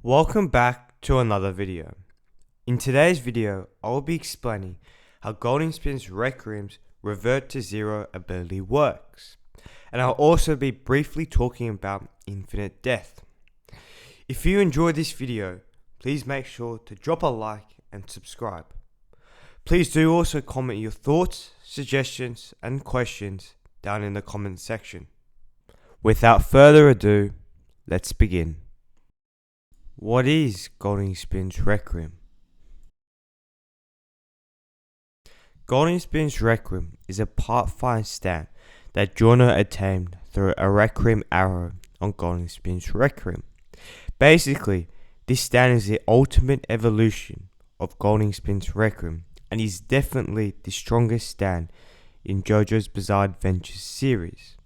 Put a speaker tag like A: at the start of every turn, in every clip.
A: Welcome back to another video. In today's video, I will be explaining how Golden Spin's Requiem's Revert to Zero ability works, and I'll also be briefly talking about Infinite Death. If you enjoyed this video, please make sure to drop a like and subscribe. Please do also comment your thoughts, suggestions and questions down in the comment section. Without further ado, let's begin. What is Golden Spin's Requiem? Golden Spin's Requiem is a part 5 stand that Jono attained through a Requiem arrow on Golden Spin's Requiem. Basically, this stand is the ultimate evolution of Golden Spin's Requiem and is definitely the strongest stand in JoJo's Bizarre Adventures series.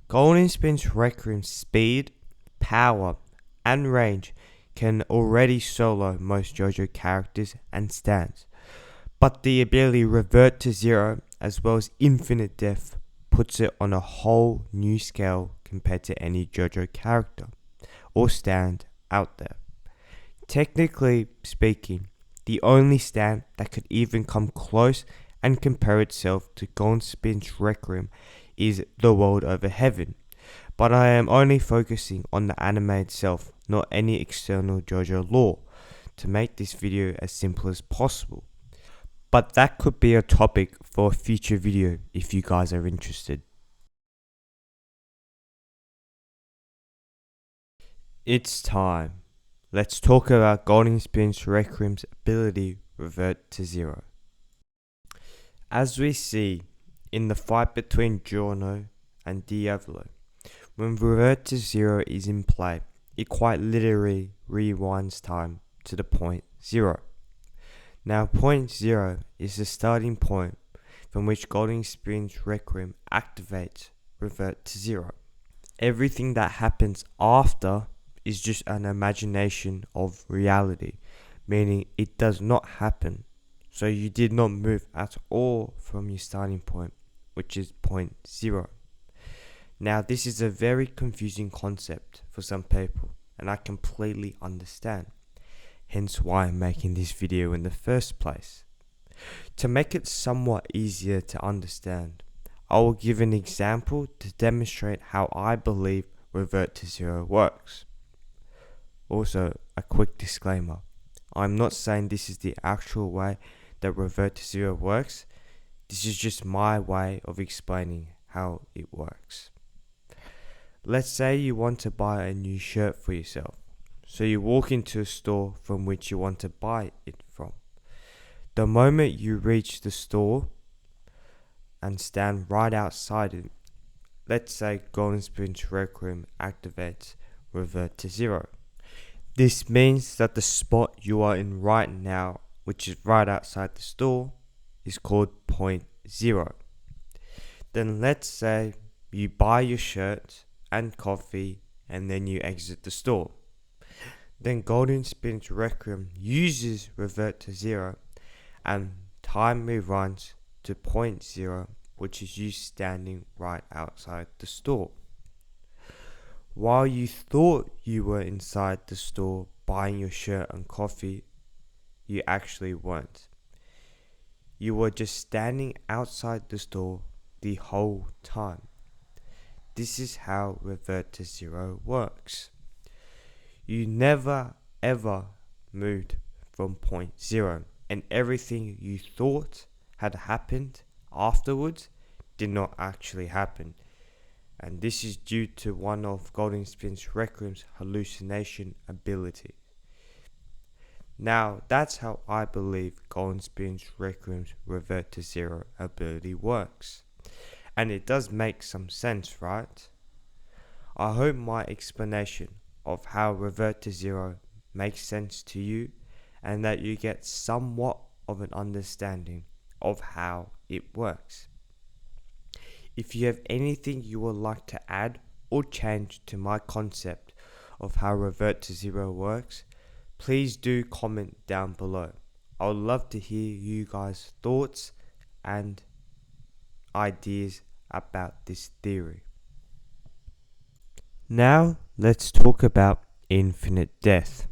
A: Golden Spin's Requiem's speed, power, and range can already solo most JoJo characters and stands, but the ability Revert to Zero as well as Infinite Death puts it on a whole new scale compared to any JoJo character or stand out there. Technically speaking, the only stand that could even come close and compare itself to Golden Spin's Requiem is The World Over Heaven, but I am only focusing on the anime itself, not any external JoJo lore, to make this video as simple as possible. But that could be a topic for a future video if you guys are interested. It's time. Let's talk about Golden Spin's Requiem's ability Revert to Zero. As we see in the fight between Jono and Diavolo, when Revert to Zero is in play, it quite literally rewinds time to the point 0. Now point 0 is the starting point from which Golden Spin's Requiem activates Revert to Zero. Everything that happens after is just an imagination of reality, meaning it does not happen. So you did not move at all from your starting point, which is point 0. Now this is a very confusing concept for some people, and I completely understand, hence why I'm making this video in the first place. To make it somewhat easier to understand, I will give an example to demonstrate how I believe Revert to Zero works. Also, a quick disclaimer, I'm not saying this is the actual way that Revert to Zero works, this is just my way of explaining how it works. Let's say you want to buy a new shirt for yourself, so you walk into a store from which you want to buy it from. The moment you reach the store and stand right outside it, let's say Golden Spin's Requiem activates Revert to Zero. This means that the spot you are in right now, which is right outside the store, is called point 0. Then let's say you buy your shirt and coffee and then you exit the store. Then Golden Spin's Requiem uses Revert to Zero and time reruns to point 0, which is you standing right outside the store. While you thought you were inside the store buying your shirt and coffee, you actually weren't. You were just standing outside the store the whole time. This is how Revert to Zero works. You never ever moved from point 0, and everything you thought had happened afterwards did not actually happen. And this is due to one of Golden Spin's Requiem's hallucination ability. Now that's how I believe Golden Spin's Requiem's Revert to Zero ability works. And it does make some sense, right? I hope my explanation of how Revert to Zero makes sense to you and that you get somewhat of an understanding of how it works. If you have anything you would like to add or change to my concept of how Revert to Zero works, please do comment down below. I would love to hear you guys' thoughts and ideas about this theory. Now let's talk about Infinite Death.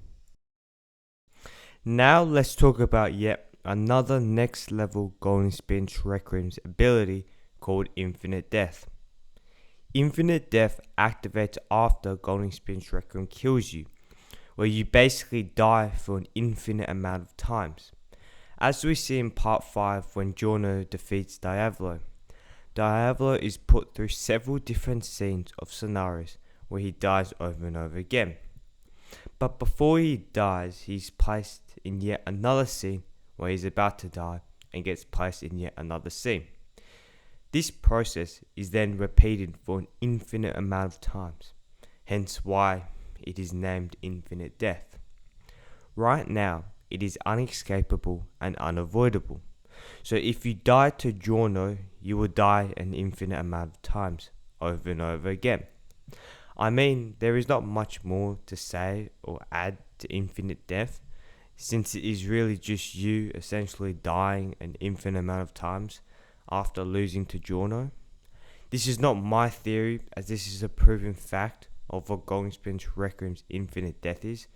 A: Now let's talk about yet another next level Golden Spinch Requiem's ability called Infinite Death. Infinite Death activates after Golden Spinch Requiem kills you, where you basically die for an infinite amount of times. As we see in part 5 when Giorno defeats Diavolo. Diavolo is put through several different scenes of scenarios where he dies over and over again. But before he dies, he's placed in yet another scene where he's about to die and gets placed in yet another scene. This process is then repeated for an infinite amount of times, hence why it is named Infinite Death. Right now, it is unescapable and unavoidable. So if you die to Giorno, you will die an infinite amount of times, over and over again. I mean, there is not much more to say or add to Infinite Death, since it is really just you essentially dying an infinite amount of times after losing to Giorno. This is not my theory, as this is a proven fact of what Golden Spinch Requiem's Infinite Death is,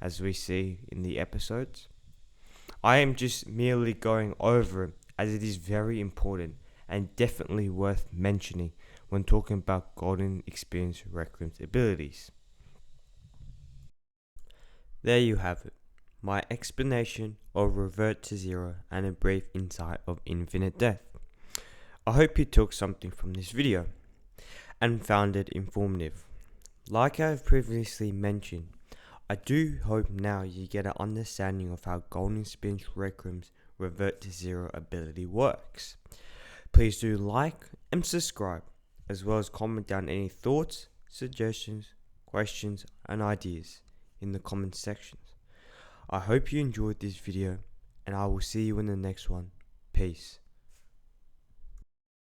A: as we see in the episodes. I am just merely going over it as it is very important and definitely worth mentioning when talking about Golden Spinch Requiem's abilities. There you have it, my explanation of Revert to Zero and a brief insight of Infinite Death. I hope you took something from this video and found it informative. Like I have previously mentioned, I do hope now you get an understanding of how Golden Spinch Requiem's Revert to Zero ability works. Please do like and subscribe, as well as comment down any thoughts, suggestions, questions and ideas in the comment sections. I hope you enjoyed this video and I will see you in the next one. Peace.